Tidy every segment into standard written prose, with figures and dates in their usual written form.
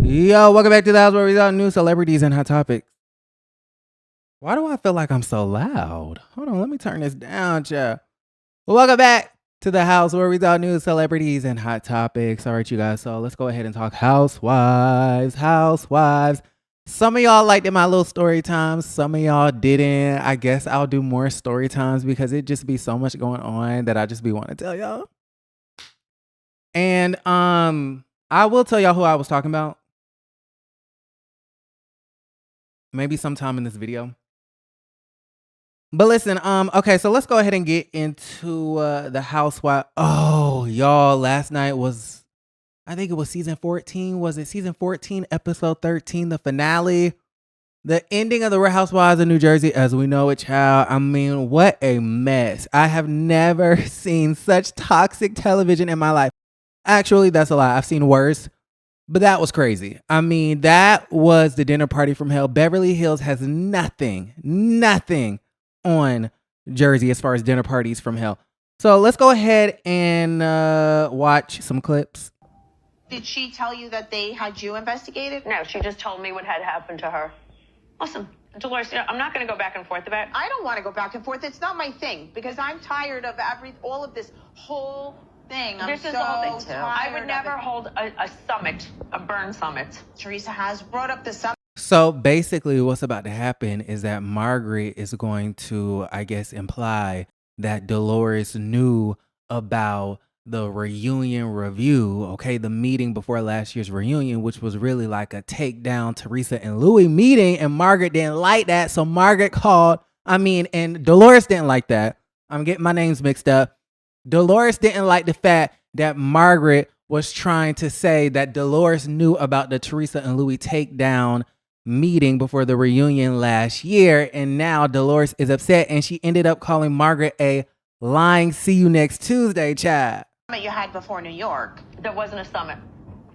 Yo, welcome back to the house where we talk news, celebrities, and hot topics. Why do I feel like I'm so loud? Hold on, let me turn this down, child. Welcome back to the house where we talk news, celebrities, and hot topics. All right, you guys, so let's go ahead and talk Housewives. Some of y'all liked it, my little story times. Some of y'all didn't. I guess I'll do more story times because it just be so much going on that I just be wanting to tell y'all. And I will tell y'all who I was talking about. Maybe sometime in this video. But listen, okay, so let's go ahead and get into the Housewife. Oh, y'all, last night was, I think it was season 14. Was it season 14, episode 13, the finale? The ending of the Real Housewives of New Jersey as we know it, child. I mean, what a mess. I have never seen such toxic television in my life. Actually, that's a lie. I've seen worse. But that was crazy. I mean, that was the dinner party from hell. Beverly Hills has nothing on Jersey as far as dinner parties from hell. So let's go ahead and watch some clips. Did she tell you that they had you investigated? No, she just told me what had happened to her. Listen, Dolores, I'm not going to go back and forth about it. I don't want to go back and forth. It's not my thing because I'm tired of all of this whole thing. This is the whole thing too. I would never hold a summit, a burn summit. Teresa has brought up the summit. So basically what's about to happen is that Margaret is going to, I guess, imply that Dolores knew about the reunion review, okay, the meeting before last year's reunion, which was really like a takedown Teresa and Louis meeting, and Margaret didn't like that. So Margaret called, and Dolores didn't like that. I'm getting my names mixed up. Dolores didn't like the fact that Margaret was trying to say that Dolores knew about the Teresa and Louis takedown meeting before the reunion last year. And now Dolores is upset and she ended up calling Margaret a lying see you next Tuesday child. You had before New York. That wasn't a summit.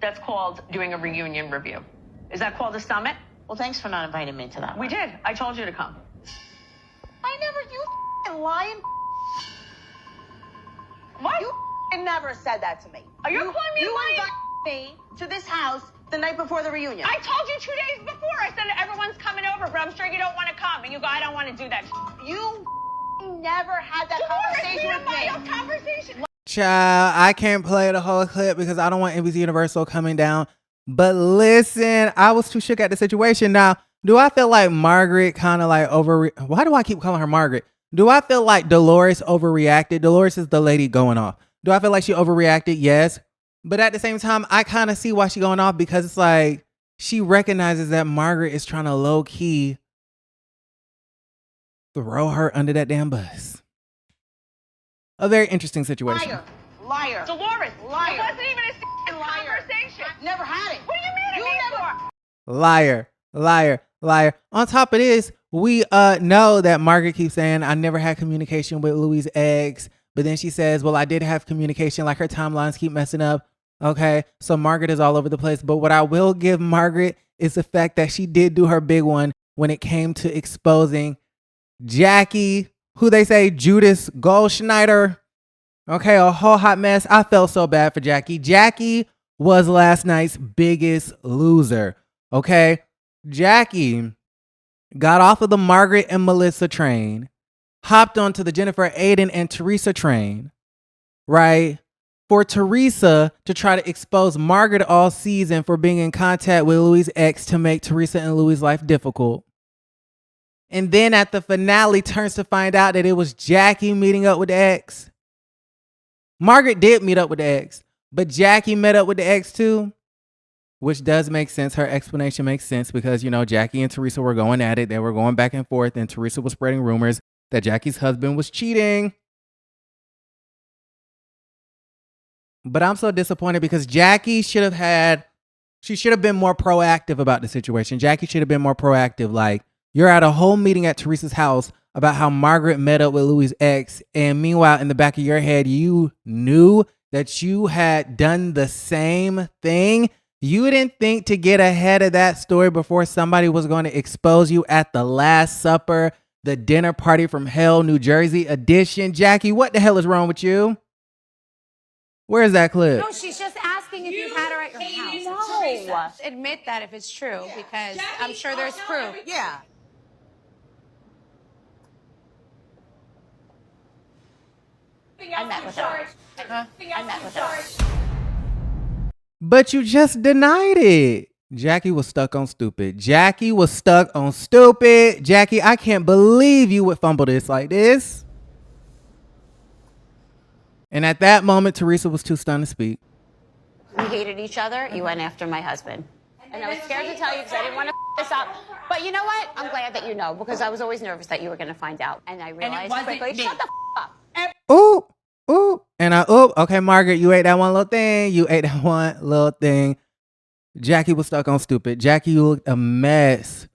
That's called doing a reunion review. Is that called a summit? Well, thanks for not inviting me to that. We did. I told you to come. You lying. What? You never said that to me. Are you calling me lying? You invited me to this house the night before the reunion. I told you 2 days before. I said everyone's coming over, but I'm sure you don't want to come. And you go, I don't want to do that. You never had that conversation with me. Conversation. Child, I can't play the whole clip because I don't want NBC Universal coming down. But listen, I was too shook at the situation. Now, do I feel like Margaret kind of like why do I keep calling her Margaret? Do I feel like Dolores overreacted? Dolores is the lady going off. Do I feel like she overreacted? Yes. But at the same time, I kind of see why she's going off because it's like she recognizes that Margaret is trying to low key throw her under that damn bus. A very interesting situation. Liar. Dolores, liar. It wasn't even a liar. Conversation. I've never had it. What do you mean Liar. On top of this, we know that Margaret keeps saying, I never had communication with Louis' ex. But then she says, well, I did have communication. Like her timelines keep messing up. Okay, so Margaret is all over the place. But what I will give Margaret is the fact that she did do her big one when it came to exposing Jackie, who they say Judas Goldschneider. Okay, a whole hot mess. I felt so bad for Jackie. Jackie was last night's biggest loser. Okay, Jackie got off of the Margaret and Melissa train, hopped onto the Jennifer, Aiden, and Teresa train, right? For Teresa to try to expose Margaret all season for being in contact with Louis' ex to make Teresa and Louis' life difficult. And then at the finale turns to find out that it was Jackie meeting up with the ex. Margaret did meet up with the ex, but Jackie met up with the ex too, which does make sense. Her explanation makes sense because, you know, Jackie and Teresa were going at it. They were going back and forth, and Teresa was spreading rumors that Jackie's husband was cheating. But I'm so disappointed because Jackie should have been more proactive about the situation. Jackie should have been more proactive. Like, you're at a whole meeting at Teresa's house about how Margaret met up with Louis' ex. And meanwhile, in the back of your head, you knew that you had done the same thing. You didn't think to get ahead of that story before somebody was going to expose you at the Last Supper, the dinner party from hell, New Jersey edition. Jackie, what the hell is wrong with you? Where's that clip? No, she's just asking asking if you've had her at your house. No. Admit that if it's true, because I'm sure there's proof. Yeah. I met with her. I met with her. But you just denied it. Jackie was stuck on stupid. Jackie was stuck on stupid. Jackie, I can't believe you would fumble this like this. And at that moment, Teresa was too stunned to speak. We hated each other. You went after my husband. And I was scared to tell you because I didn't want to this up. But you know what? I'm glad that you know, because I was always nervous that you were going to find out. And I realized quickly, shut the up. Ooh, ooh. And okay, Margaret, you ate that one little thing. You ate that one little thing. Jackie was stuck on stupid. Jackie looked a mess.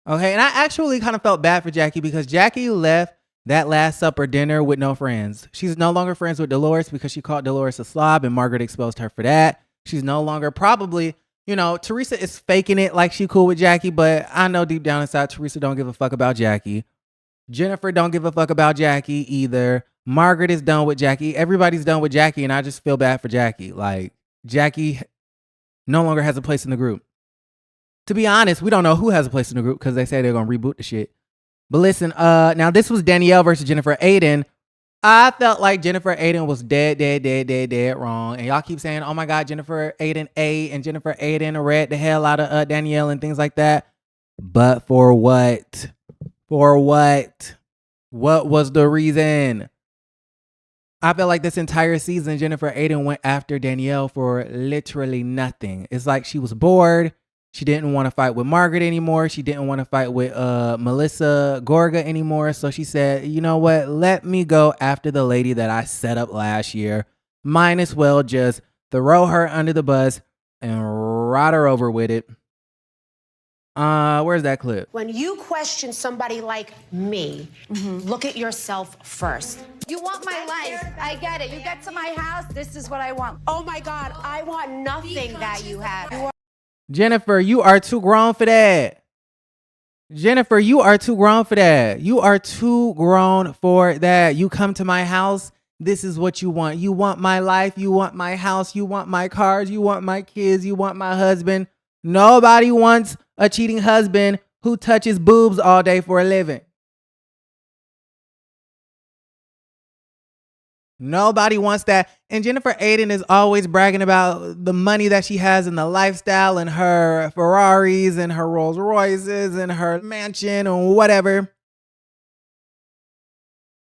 Okay, and I actually kind of felt bad for Jackie because Jackie left that Last Supper dinner with no friends. She's no longer friends with Dolores because she called Dolores a slob and Margaret exposed her for that. She's no longer probably, Teresa is faking it like she cool with Jackie, but I know deep down inside Teresa don't give a fuck about Jackie. Jennifer don't give a fuck about Jackie either. Margaret is done with Jackie. Everybody's done with Jackie, and I just feel bad for Jackie. Like, Jackie no longer has a place in the group. To be honest, we don't know who has a place in the group because they say they're going to reboot the shit. But listen, now this was Danielle versus Jennifer Aiden. I felt like Jennifer Aiden was dead wrong. And y'all keep saying, oh my God, Jennifer Aiden A and Jennifer Aiden read the hell out of Danielle and things like that. But for what? For what? What was the reason? I feel like this entire season, Jennifer Aiden went after Danielle for literally nothing. It's like she was bored. She didn't want to fight with Margaret anymore. She didn't want to fight with Melissa Gorga anymore. So she said, you know what? Let me go after the lady that I set up last year. Might as well just throw her under the bus and ride her over with it. Where's that clip? When you question somebody like me, look at yourself first. You want my life. I get it. You get to my house, this is what I want. Oh my God, I want nothing that you have. Jennifer, you are too grown for that. Jennifer, you are too grown for that. You are too grown for that. You come to my house. This is what you want. You want my life. You want my house. You want my cars. You want my kids. You want my husband. Nobody wants a cheating husband who touches boobs all day for a living. Nobody wants that. And Jennifer Aiden is always bragging about the money that she has and the lifestyle and her Ferraris and her Rolls Royces and her mansion or whatever.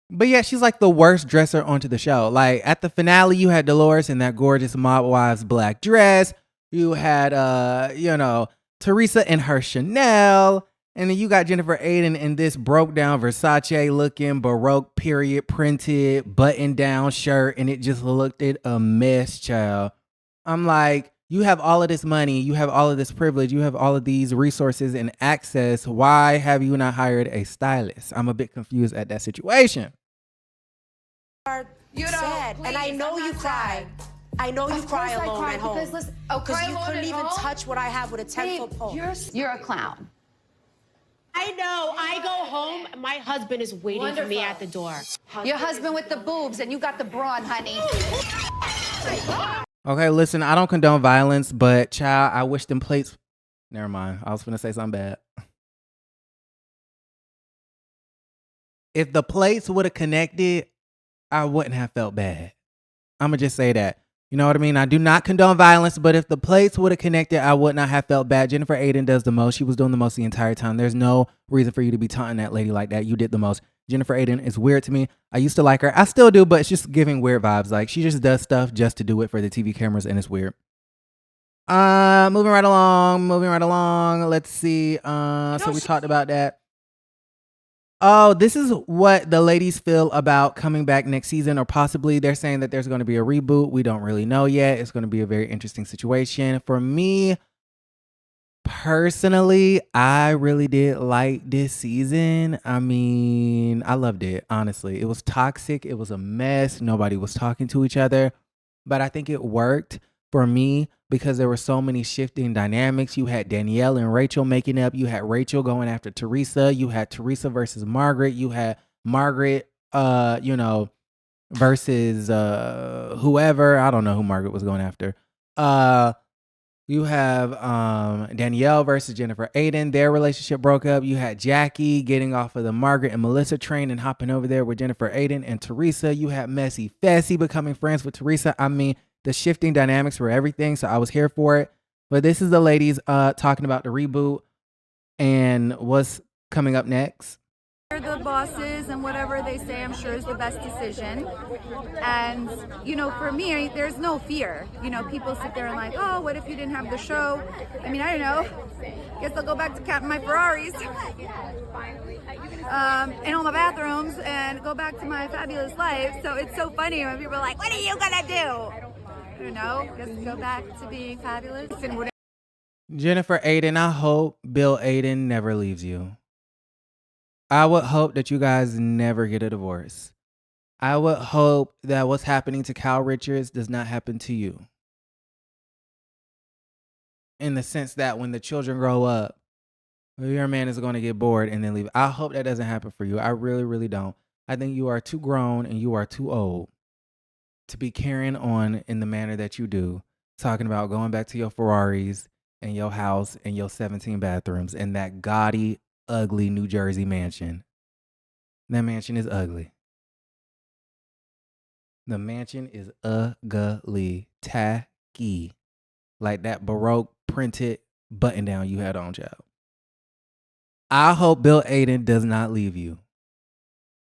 But yeah, she's like the worst dresser onto the show. Like at the finale, you had Dolores in that gorgeous Mob Wives black dress. You had, Teresa in her Chanel. And then you got Jennifer Aiden in this broke down Versace looking Baroque period printed button down shirt. And it just looked a mess, child. I'm like, you have all of this money. You have all of this privilege. You have all of these resources and access. Why have you not hired a stylist? I'm a bit confused at that situation. You sad, and I know you cry. I know you cry alone at home. Because you couldn't even touch what I have with a 10-foot pole. You're a clown. I know. I go home. My husband is waiting for me at the door. Your husband with the boobs and you got the brawn, honey. Okay, listen, I don't condone violence, but child, I wish them plates. Never mind. I was going to say something bad. If the plates would have connected, I wouldn't have felt bad. I'm going to just say that. You know what I mean? I do not condone violence, but if the plates would have connected, I would not have felt bad. Jennifer Aiden does the most. She was doing the most the entire time. There's no reason for you to be taunting that lady like that. You did the most. Jennifer Aiden is weird to me. I used to like her. I still do, but it's just giving weird vibes. Like she just does stuff just to do it for the TV cameras, and it's weird. Moving right along. Let's see. So we talked about that. Oh, this is what the ladies feel about coming back next season, or possibly they're saying that there's going to be a reboot. We don't really know yet. It's going to be a very interesting situation. For me, personally, I really did like this season. I mean, I loved it, honestly. It was toxic. It was a mess. Nobody was talking to each other. But I think it worked for me because there were so many shifting dynamics. You had Danielle and Rachel making up. You had Rachel going after Teresa. You had Teresa versus Margaret. You had Margaret, versus whoever. I don't know who Margaret was going after. You have Danielle versus Jennifer Aiden. Their relationship broke up. You had Jackie getting off of the Margaret and Melissa train and hopping over there with Jennifer Aiden and Teresa. You had Messy Fessy becoming friends with Teresa. I mean, the shifting dynamics were everything, so I was here for it. But this is the ladies talking about the reboot and what's coming up next. The bosses and whatever they say, I'm sure is the best decision. And, you know, for me, there's no fear. You know, people sit there and like, oh, what if you didn't have the show? I mean, I don't know. Guess I'll go back to counting my Ferraris and all my bathrooms and go back to my fabulous life. So it's so funny when people are like, what are you gonna do? I don't know. Just go back to being fabulous. And Jennifer Aiden, I hope Bill Aiden never leaves you. I would hope that you guys never get a divorce. I would hope that what's happening to Kyle Richards does not happen to you. In the sense that when the children grow up, your man is going to get bored and then leave. I hope that doesn't happen for you. I really, really don't. I think you are too grown and you are too old to be carrying on in the manner that you do, talking about going back to your Ferraris and your house and your 17 bathrooms and that gaudy, ugly New Jersey mansion. That mansion is ugly. The mansion is ugly, tacky, like that Baroque printed button down you had on, child. I hope Bill Aiden does not leave you,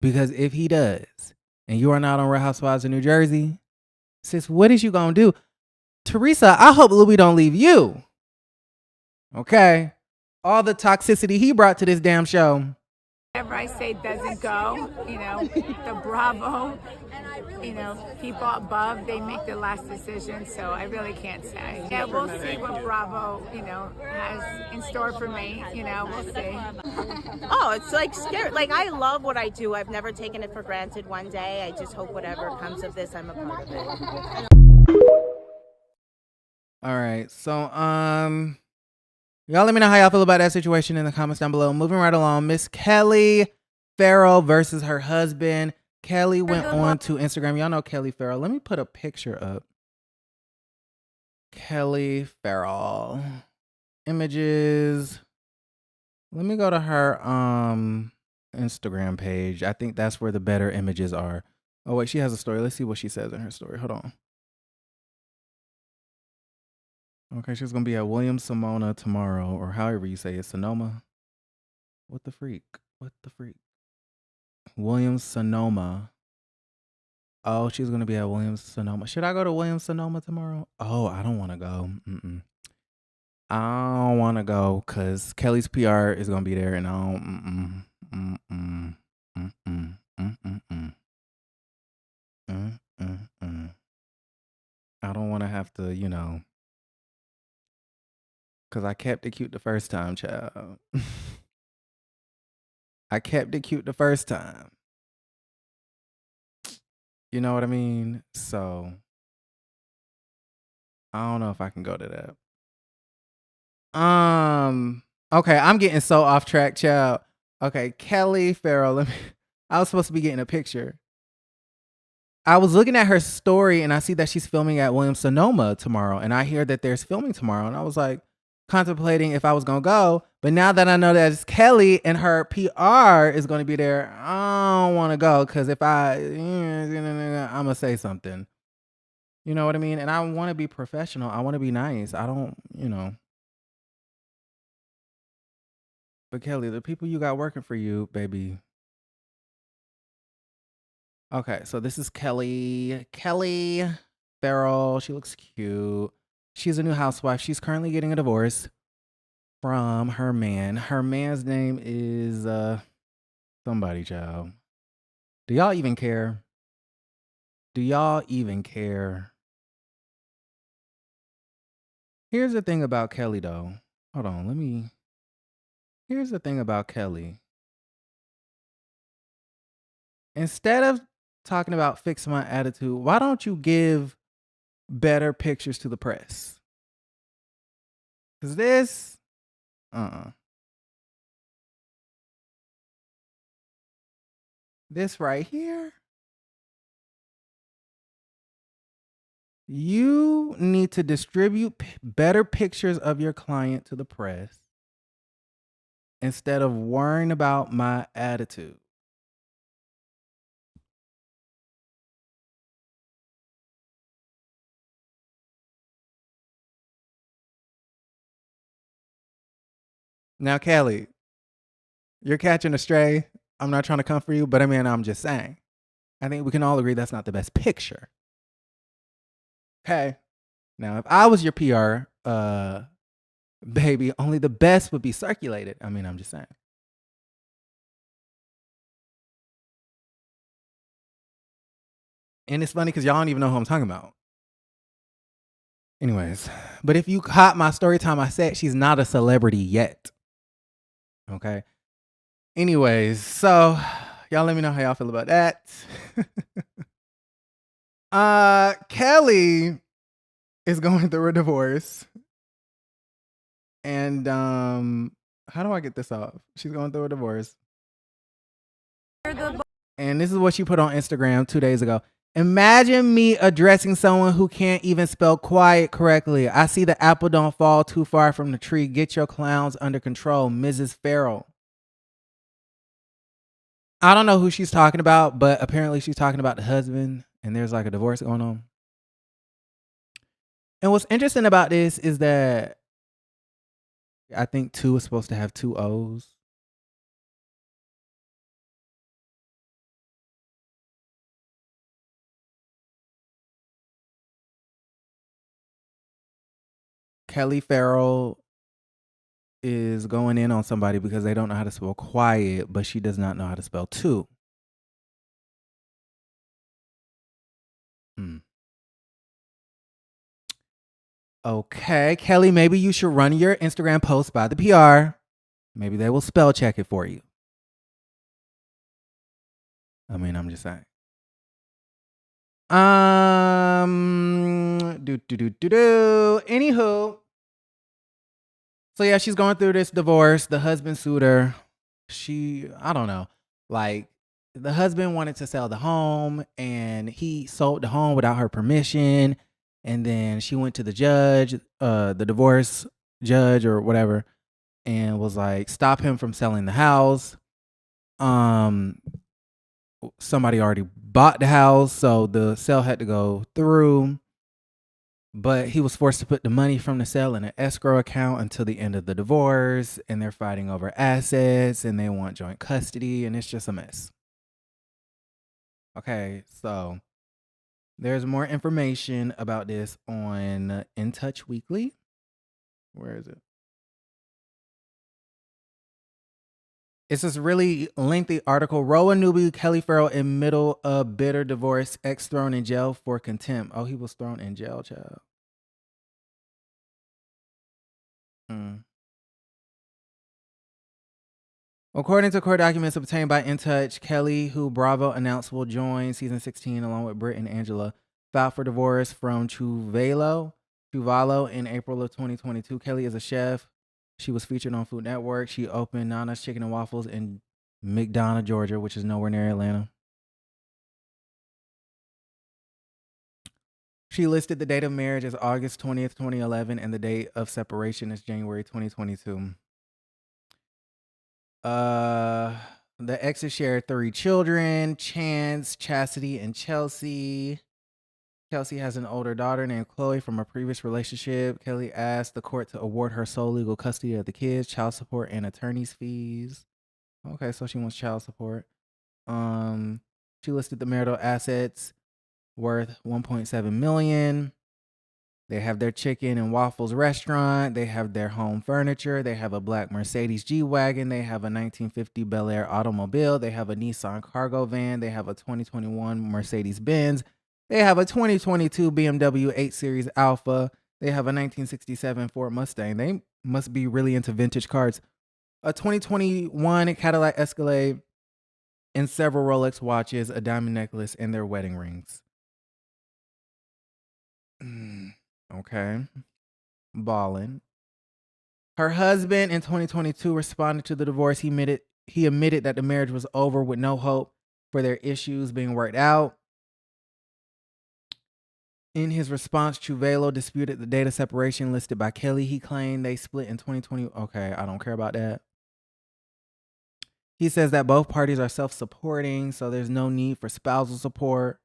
because if he does, and you are not on Real Housewives of New Jersey, sis, what is you gonna do? Teresa, I hope Louis don't leave you. Okay, all the toxicity he brought to this damn show. Whatever I say doesn't go, you know, the Bravo, you know, people above, they make the last decision, so I really can't say. Yeah, we'll see what Bravo, you know, has in store for me, you know, we'll see. Oh, it's like scary. Like, I love what I do. I've never taken it for granted one day. I just hope whatever comes of this, I'm a part of it. All right, so y'all let me know how y'all feel about that situation in the comments down below. Moving right along, Miss Kelli Ferrell versus her husband. Kelli went on to Instagram. Y'all know Kelli Ferrell. Let me put a picture up. Kelli Ferrell. Images. Let me go to her Instagram page. I think that's where the better images are. Oh, wait, she has a story. Let's see what she says in her story. Hold on. Okay, she's going to be at Williams-Sonoma tomorrow, or however you say it, Sonoma. What the freak? What the freak? Williams-Sonoma. Oh, she's going to be at Williams-Sonoma. Should I go to Williams-Sonoma tomorrow? Oh, I don't want to go. I don't want to go because Kelly's PR is going to be there, and I don't. I don't want to have to, you know. Because I kept it cute the first time, child. I kept it cute the first time. You know what I mean? So, I don't know if I can go to that. Okay, I'm getting so off track, child. Okay, Kelli Ferrell. I was supposed to be getting a picture. I was looking at her story, and I see that she's filming at Williams-Sonoma tomorrow. And I hear that there's filming tomorrow. And I was like, contemplating if I was gonna go, but now that I know that it's Kelly and her PR is gonna be there, I don't want to go because if I'm gonna say something, you know what I mean? And I want to be professional. I want to be nice. I don't, you know. But Kelly, the people you got working for you, baby. Okay, so this is Kelli Ferrell. She looks cute. She's a new housewife. She's currently getting a divorce from her man. Her man's name is somebody, child. Do y'all even care? Do y'all even care? Here's the thing about Kelly, though. Hold on, Here's the thing about Kelly. Instead of talking about fix my attitude, why don't you give better pictures to the press? Because this, this right here, You need to distribute better pictures of your client to the press instead of worrying about my attitude. Now, Kelli, you're catching a stray. I'm not trying to come for you, but I mean, I'm just saying. I think we can all agree that's not the best picture. Okay. Now, if I was your PR baby, only the best would be circulated. I mean, I'm just saying. And it's funny because y'all don't even know who I'm talking about. Anyways, but if you caught my story time, I said she's not a celebrity yet. Okay. Anyways, so y'all let me know how y'all feel about that. Kelli is going through a divorce. And how do I get this off? She's going through a divorce. And this is what she put on Instagram 2 days ago. Imagine me addressing someone who can't even spell quiet correctly. I see the apple don't fall too far from the tree. Get your clowns under control, Mrs. Ferrell. I don't know who she's talking about, but apparently she's talking about the husband, and there's like a divorce going on. And what's interesting about this is that I think 2 is supposed to have 2 O's. Kelli Ferrell is going in on somebody because they don't know how to spell quiet, but she does not know how to spell 2. Okay, Kelli, maybe you should run your Instagram post by the PR. Maybe they will spell check it for you. I mean, I'm just saying. Anywho. So yeah, she's going through this divorce. The husband sued her. I don't know. Like, the husband wanted to sell the home and he sold the home without her permission. And then she went to the judge, the divorce judge or whatever, and was like, stop him from selling the house. Somebody already bought the house, so the sale had to go through. But he was forced to put the money from the sale in an escrow account until the end of the divorce. And they're fighting over assets and they want joint custody. And it's just a mess. Okay, so there's more information about this on In Touch Weekly. Where is it? It's this really lengthy article. RHOA newbie Kelli Ferrell in middle of bitter divorce. Ex thrown in jail for contempt. Oh, he was thrown in jail, child. According to court documents obtained by In Touch, Kelli, who Bravo announced will join season 16 along with Britt and Angela, filed for divorce from Chuvalo in April of 2022. Kelli is a chef. She was featured on Food Network. She opened Nana's Chicken and Waffles in McDonough, Georgia, which is nowhere near Atlanta. She listed the date of marriage as August 20th, 2011, and the date of separation as January 2022. The exes shared 3 children, Chance, Chastity, and Chelsea. Chelsea has an older daughter named Chloe from a previous relationship. Kelli asked the court to award her sole legal custody of the kids, child support, and attorney's fees. Okay, so she wants child support. She listed the marital assets worth $1.7 million. They have their chicken and waffles restaurant. They have their home furniture. They have a black Mercedes G-Wagon. They have a 1950 Bel Air automobile. They have a Nissan cargo van. They have a 2021 Mercedes Benz. They have a 2022 BMW 8 Series Alpha. They have a 1967 Ford Mustang. They must be really into vintage cars. A 2021 Cadillac Escalade and several Rolex watches, a diamond necklace, and their wedding rings. Okay. Ballin'. Her husband in 2022 responded to the divorce. He admitted that the marriage was over with no hope for their issues being worked out. In his response, Chuvelo disputed the data separation listed by Kelli. He claimed they split in 2020. Okay, I don't care about that. He says that both parties are self-supporting, so there's no need for spousal support.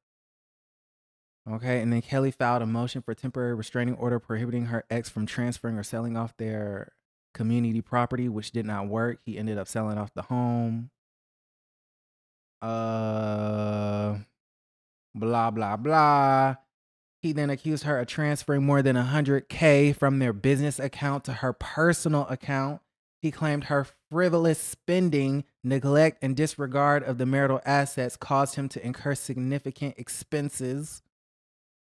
Okay, and then Kelli filed a motion for temporary restraining order prohibiting her ex from transferring or selling off their community property, which did not work. He ended up selling off the home. Blah, blah, blah. He then accused her of transferring more than $100K from their business account to her personal account. He claimed her frivolous spending, neglect, and disregard of the marital assets caused him to incur significant expenses.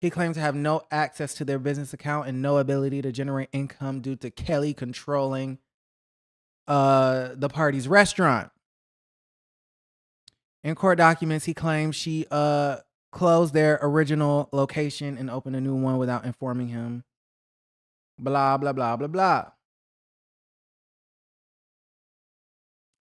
He claimed to have no access to their business account and no ability to generate income due to Kelli controlling the party's restaurant. In court documents, he claimed she closed their original location and opened a new one without informing him. Blah, blah, blah, blah, blah.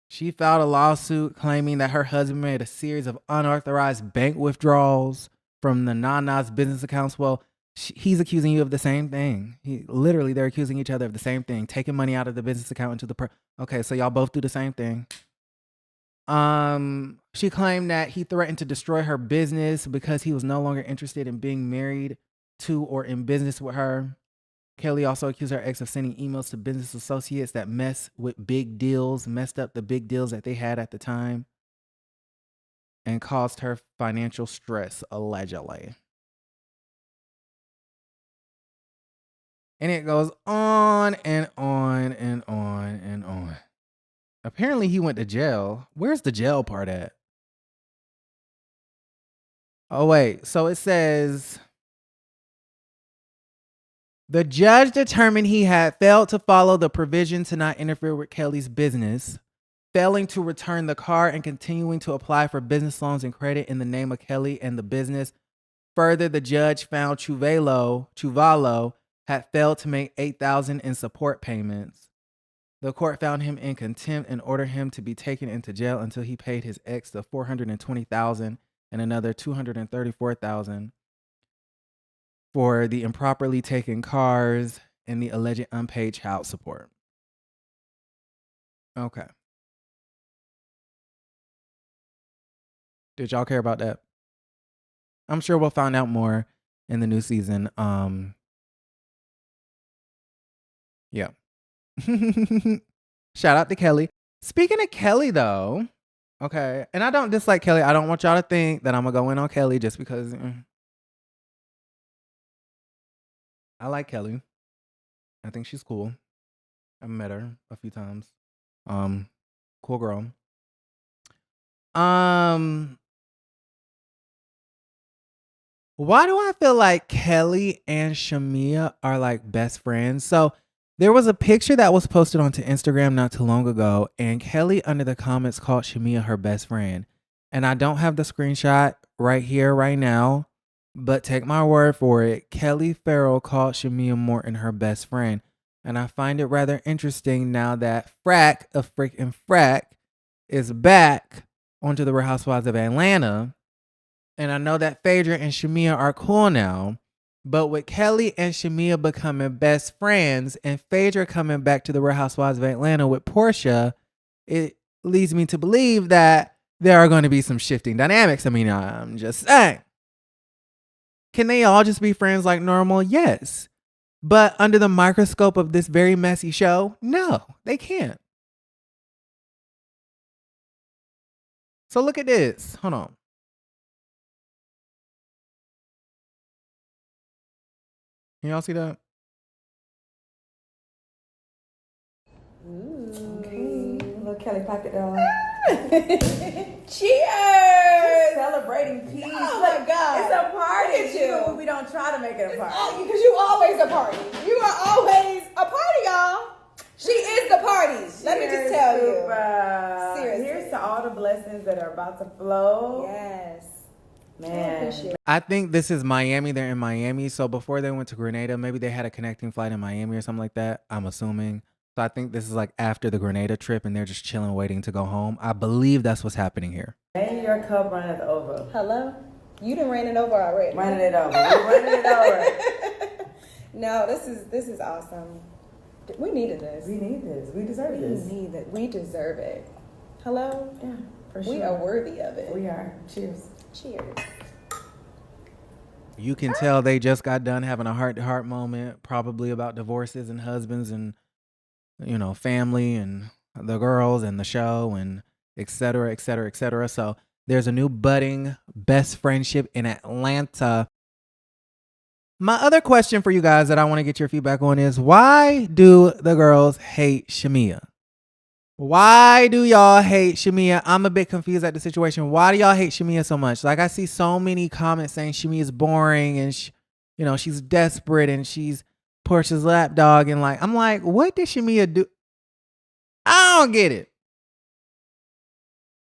She filed a lawsuit claiming that her husband made a series of unauthorized bank withdrawals from the Nana's business accounts. Well, he's accusing you of the same thing. They're accusing each other of the same thing, taking money out of the business account into the okay, so y'all both do the same thing. She claimed that he threatened to destroy her business because he was no longer interested in being married to or in business with her. Kelli also accused her ex of sending emails to business associates that messed up the big deals that they had at the time, and caused her financial stress, allegedly. And it goes on and on and on and on. Apparently he went to jail. Where's the jail part at? Oh, wait. So it says, the judge determined he had failed to follow the provision to not interfere with Kelli's business, failing to return the car and continuing to apply for business loans and credit in the name of Kelli and the business. Further, the judge found Chuvalo had failed to make $8,000 in support payments. The court found him in contempt and ordered him to be taken into jail until he paid his ex the $420,000 and another $234,000 for the improperly taken cars and the alleged unpaid child support. Okay. Did y'all care about that? I'm sure we'll find out more in the new season. Yeah. Shout out to Kelli. Speaking of Kelli, though, okay, and I don't dislike Kelli. I don't want y'all to think that I'm gonna go in on Kelli just because I like Kelli. I think she's cool. I've met her a few times. Cool girl. Why do I feel like Kelli and Shamia are like best friends? So there was a picture that was posted onto Instagram not too long ago, and Kelli under the comments called Shamia her best friend. And I don't have the screenshot right here, right now, but take my word for it. Kelli Ferrell called Shamia Morton her best friend. And I find it rather interesting now that Frack is back onto the Real Housewives of Atlanta. And I know that Phaedra and Shamia are cool now. But with Kelli and Shamia becoming best friends and Phaedra coming back to the Real Housewives of Atlanta with Porsha, it leads me to believe that there are going to be some shifting dynamics. I mean, I'm just saying. Can they all just be friends like normal? Yes. But under the microscope of this very messy show, no, they can't. So look at this. Hold on. Can y'all see that? Okay. Little Kelli pocket doll. Cheers! Celebrating peace. Oh my God. It's a party. Look at you. We don't try to make it a party. Because you always a party. You are always a party, y'all. She is the party. Let me just tell you. Seriously. Here's to all the blessings that are about to flow. Yes. Man. I think this is Miami. They're in Miami. So before they went to Grenada, maybe they had a connecting flight in Miami or something like that. I'm assuming. So I think this is like after the Grenada trip and they're just chilling, waiting to go home. I believe that's what's happening here. May your cup runneth over. Hello? You done ran it over already. Running it over. We're running it over. No, this is awesome. We needed this. We need this. We deserve this. We need it. We deserve it. Hello? Yeah, for sure. We are worthy of it. We are. Cheers. Cheers. You can tell they just got done having a heart-to-heart moment, probably about divorces and husbands and, you know, family and the girls and the show and et cetera, et cetera, et cetera. So there's a new budding best friendship in Atlanta. My other question for you guys that I want to get your feedback on is, why do the girls hate Shamea? Why do y'all hate Shamea? I'm a bit confused at the situation. Why do y'all hate Shamea so much? Like, I see so many comments saying Shamea is boring and, you know, she's desperate and she's Porsha's lapdog. And like, I'm like, what did Shamea do? I don't get it.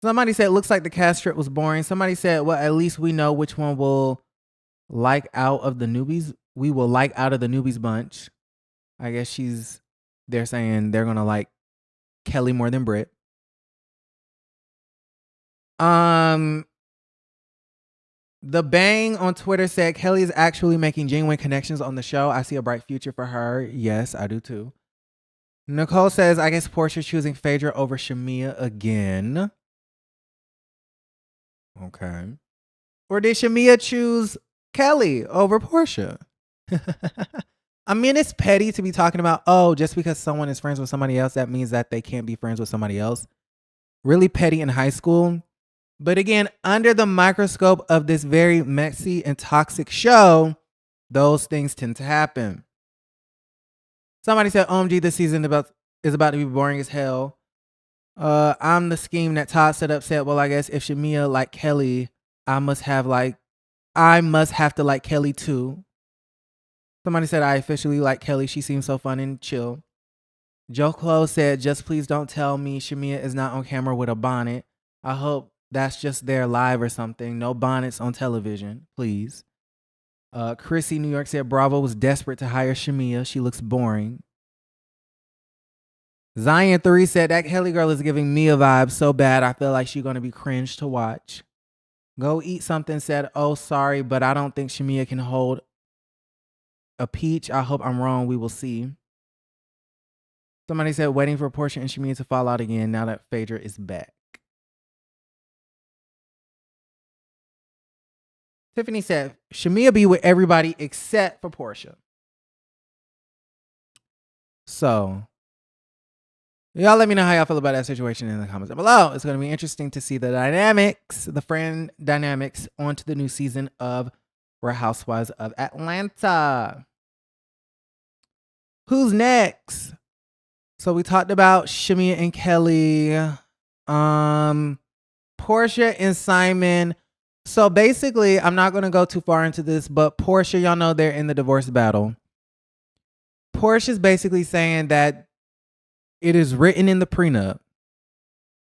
Somebody said, looks like the cast strip was boring. Somebody said, well, at least we know which one will like out of the newbies. We will like out of the newbies bunch. I guess they're saying they're going to like Kelly more than Britt. The Bang on Twitter said Kelly is actually making genuine connections on the show. I see a bright future for her. Yes, I do too. Nicole says, I guess Porsha's choosing Phaedra over Shamea again. Okay. Or did Shamea choose Kelly over Porsha? I mean, it's petty to be talking about, oh, just because someone is friends with somebody else, that means that they can't be friends with somebody else. Really petty in high school. But again, under the microscope of this very messy and toxic show, those things tend to happen. Somebody said, OMG, this season is about to be boring as hell. I'm the scheme that Todd set up, said, well, I guess if Shamea like Kelly, I must have to like Kelly too. Somebody said, I officially like Kelly. She seems so fun and chill. Joe Close said, just please don't tell me Shamea is not on camera with a bonnet. I hope that's just there live or something. No bonnets on television, please. Chrissy New York said, Bravo was desperate to hire Shamea. She looks boring. Zion 3 said, that Kelly girl is giving me a vibe so bad I feel like she's going to be cringe to watch. Go Eat Something said, oh, sorry, but I don't think Shamea can hold a peach. I hope I'm wrong. We will see. Somebody said, waiting for Porsha and Shamea to fall out again now that Phaedra is back. Tiffany said, Shamea be with everybody except for Porsha. So, y'all let me know how y'all feel about that situation in the comments below. It's going to be interesting to see the dynamics, the friend dynamics, onto the new season of Real Housewives of Atlanta. Who's next? So we talked about Shamea and Kelly, Porsha and Simon. So basically, I'm not going to go too far into this, but Porsha, y'all know they're in the divorce battle. Porsha's basically saying that it is written in the prenup.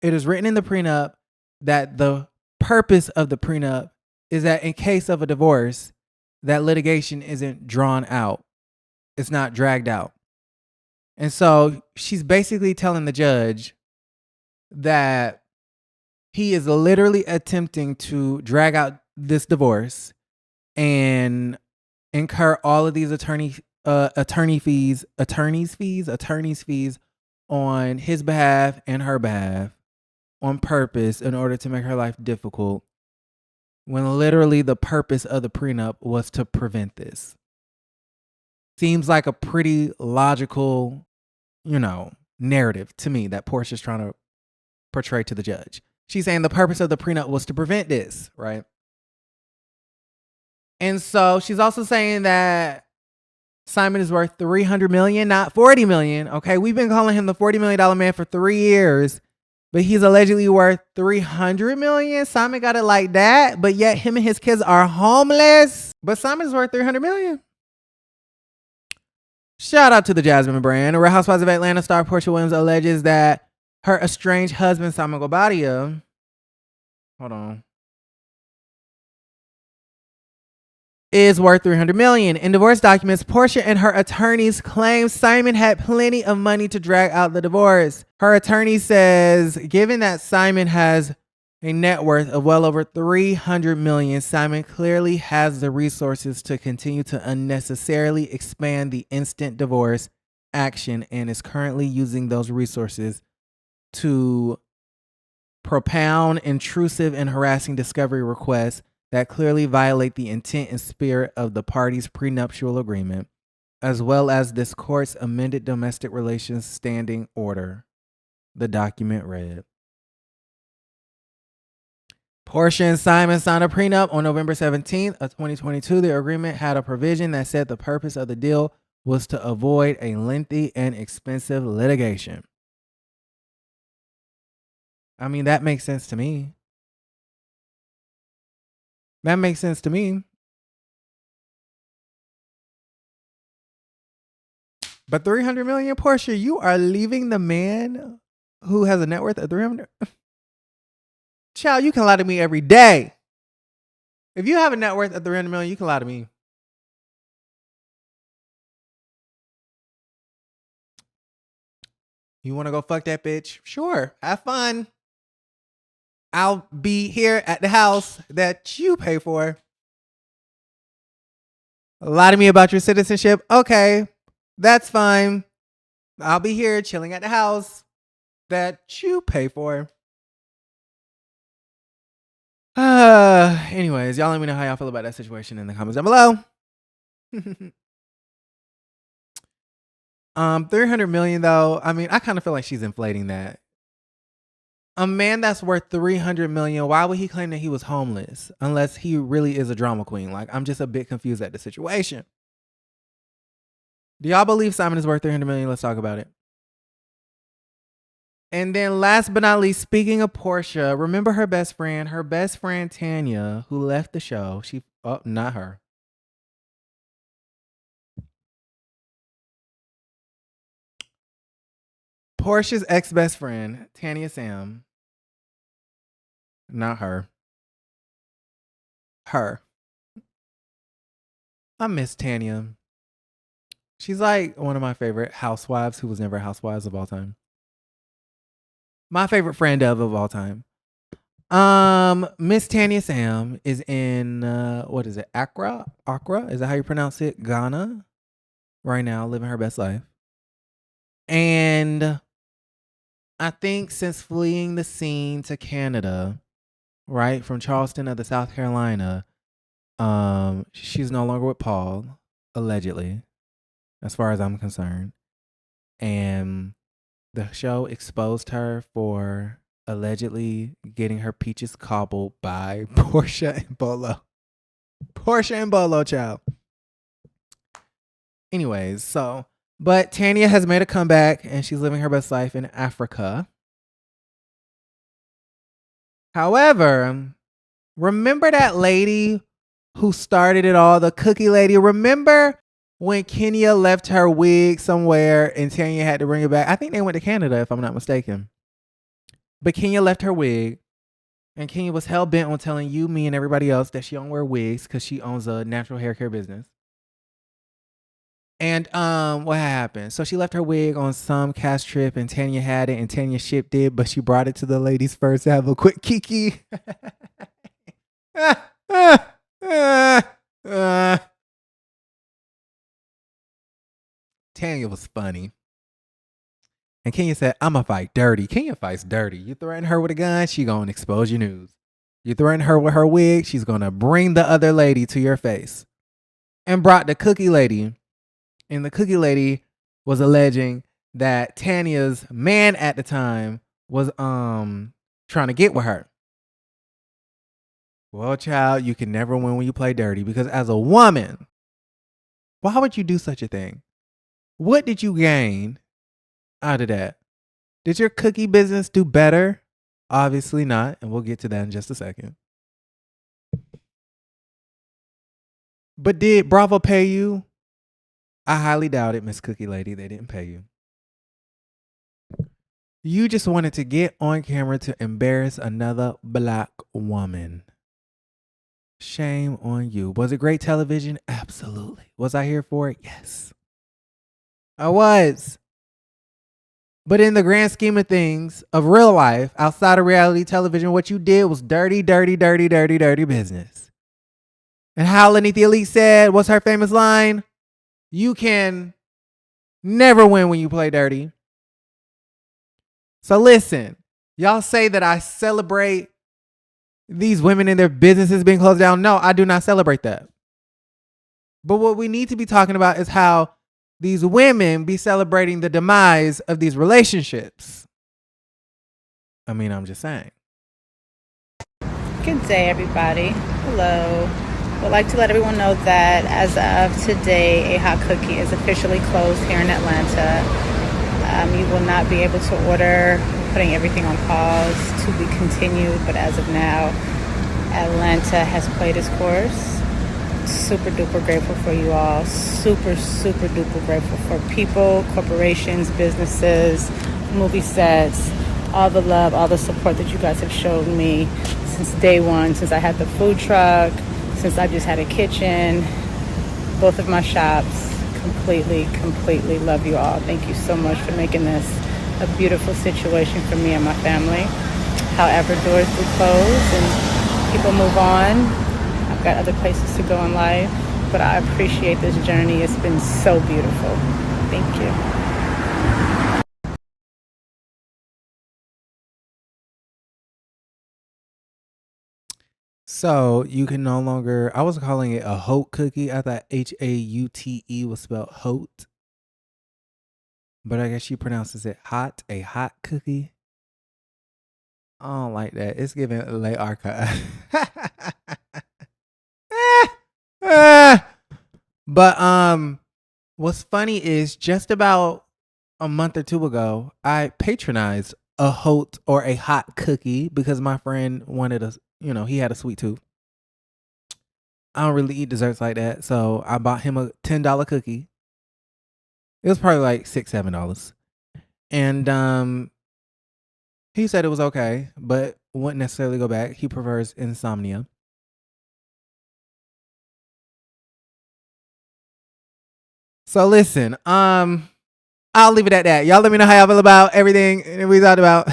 It is written in the prenup that the purpose of the prenup is that in case of a divorce, that litigation isn't drawn out. It's not dragged out. And so she's basically telling the judge that he is literally attempting to drag out this divorce and incur all of these attorneys fees on his behalf and her behalf on purpose in order to make her life difficult, when literally the purpose of the prenup was to prevent this. Seems like a pretty logical, narrative to me that Porsha's trying to portray to the judge. She's saying the purpose of the prenup was to prevent this, right? And so she's also saying that Simon is worth $300 million, not $40 million. Okay, we've been calling him the $40 million man for 3 years, but he's allegedly worth $300 million. Simon got it like that, but yet him and his kids are homeless. But Simon's worth $300 million. Shout out to the Jasmine brand. Real Housewives of Atlanta star Porsha Williams alleges that her estranged husband, Simon Gobadia, is worth $300 million. In divorce documents, Porsha and her attorneys claim Simon had plenty of money to drag out the divorce. Her attorney says, given that Simon has a net worth of well over $300 million, Simon clearly has the resources to continue to unnecessarily expand the instant divorce action and is currently using those resources to propound intrusive and harassing discovery requests that clearly violate the intent and spirit of the parties' prenuptial agreement, as well as this court's amended domestic relations standing order, the document read. Porsha and Simon signed a prenup on November 17th of 2022. The agreement had a provision that said the purpose of the deal was to avoid a lengthy and expensive litigation. I mean, that makes sense to me. That makes sense to me. But $300 million, Porsha, you are leaving the man who has a net worth of $300. Child, you can lie to me every day. If you have a net worth of $300 million, you can lie to me. You want to go fuck that bitch? Sure, have fun. I'll be here at the house that you pay for. Lie to me about your citizenship? Okay, that's fine. I'll be here chilling at the house that you pay for. Anyways, y'all let me know how y'all feel about that situation in the comments down below. $300 million though. I mean, I kind of feel like she's inflating that. A man that's worth $300 million, why would he claim that he was homeless? Unless he really is a drama queen. Like, I'm just a bit confused at the situation. Do y'all believe Simon is worth $300 million? Let's talk about it. And then last but not least, speaking of Porsha, remember her best friend Tanya, who left the show. Not her. Porsha's ex-best friend, Tanya Sam. Not her. Her. I miss Tanya. She's like one of my favorite housewives who was never housewives of all time. My favorite friend of all time. Miss Tanya Sam is in what is it? Accra? Is that how you pronounce it? Ghana. Right now, living her best life. And I think since fleeing the scene to Canada, right, from Charleston of the South Carolina, she's no longer with Paul, allegedly, as far as I'm concerned. And the show exposed her for allegedly getting her peaches cobbled by Porsha and Bolo. Porsha and Bolo, child. Anyways, but Tanya has made a comeback and she's living her best life in Africa. However, remember that lady who started it all, the cookie lady? Remember when Kenya left her wig somewhere and Tanya had to bring it back? I think they went to Canada, if I'm not mistaken. But Kenya left her wig, and Kenya was hell-bent on telling you, me, and everybody else that she don't wear wigs because she owns a natural hair care business. And what happened? So she left her wig on some cast trip, and Tanya had it, and Tanya shipped it, but she brought it to the ladies first to have a quick kiki. Tanya was funny. And Kenya said, I'ma fight dirty. Kenya fights dirty. You threaten her with a gun, she gonna expose your news. You threaten her with her wig, she's gonna bring the other lady to your face. And brought the cookie lady. And the cookie lady was alleging that Tanya's man at the time was trying to get with her. Well, child, you can never win when you play dirty, because as a woman, why would you do such a thing? What did you gain out of that? Did your cookie business do better? Obviously not, and we'll get to that in just a second. But did Bravo pay you? I highly doubt it, Miss Cookie Lady. They didn't pay you. You just wanted to get on camera to embarrass another black woman. Shame on you. Was it great television? Absolutely. Was I here for it? Yes. I was. But in the grand scheme of things, of real life, outside of reality television, what you did was dirty, dirty, dirty, dirty, dirty business. And how Lenny the Elite said, what's her famous line? You can never win when you play dirty. So listen, y'all say that I celebrate these women and their businesses being closed down. No, I do not celebrate that. But what we need to be talking about is how these women be celebrating the demise of these relationships. I mean, I'm just saying. Good day, everybody. Hello. Would like to let everyone know that as of today, A Hot Cookie is officially closed here in Atlanta. You will not be able to order, putting everything on pause to be continued. But as of now, Atlanta has played its course. Super duper grateful for you all. Super duper grateful for people, corporations, businesses, movie sets, all the love, all the support that you guys have showed me since day one, since I had the food truck, since I just had a kitchen, both of my shops. Completely love you all. Thank you so much for making this a beautiful situation for me and my family. However, doors do close and people move on. I've got other places to go in life, but I appreciate this journey. It's been so beautiful. Thank you. So you can no longer, I was calling it a Hote cookie. I thought Haute was spelled Hote. But I guess she pronounces it hot, a hot cookie. I don't like that. It's giving Le Arca. But what's funny is just about a month or two ago, I patronized a Hote or a hot cookie because my friend wanted a, he had a sweet tooth. I don't really eat desserts like that, so I bought him a $10 cookie. It was probably like $6, $7. And he said it was okay, but wouldn't necessarily go back. He prefers insomnia. So listen, I'll leave it at that. Y'all let me know how y'all feel about everything we talked about.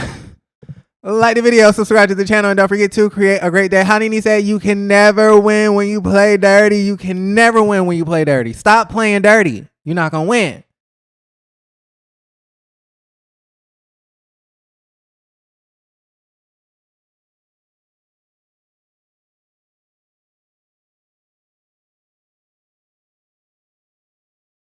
Like the video, subscribe to the channel, and don't forget to create a great day. Hanini said you can never win when you play dirty. You can never win when you play dirty. Stop playing dirty. You're not going to win.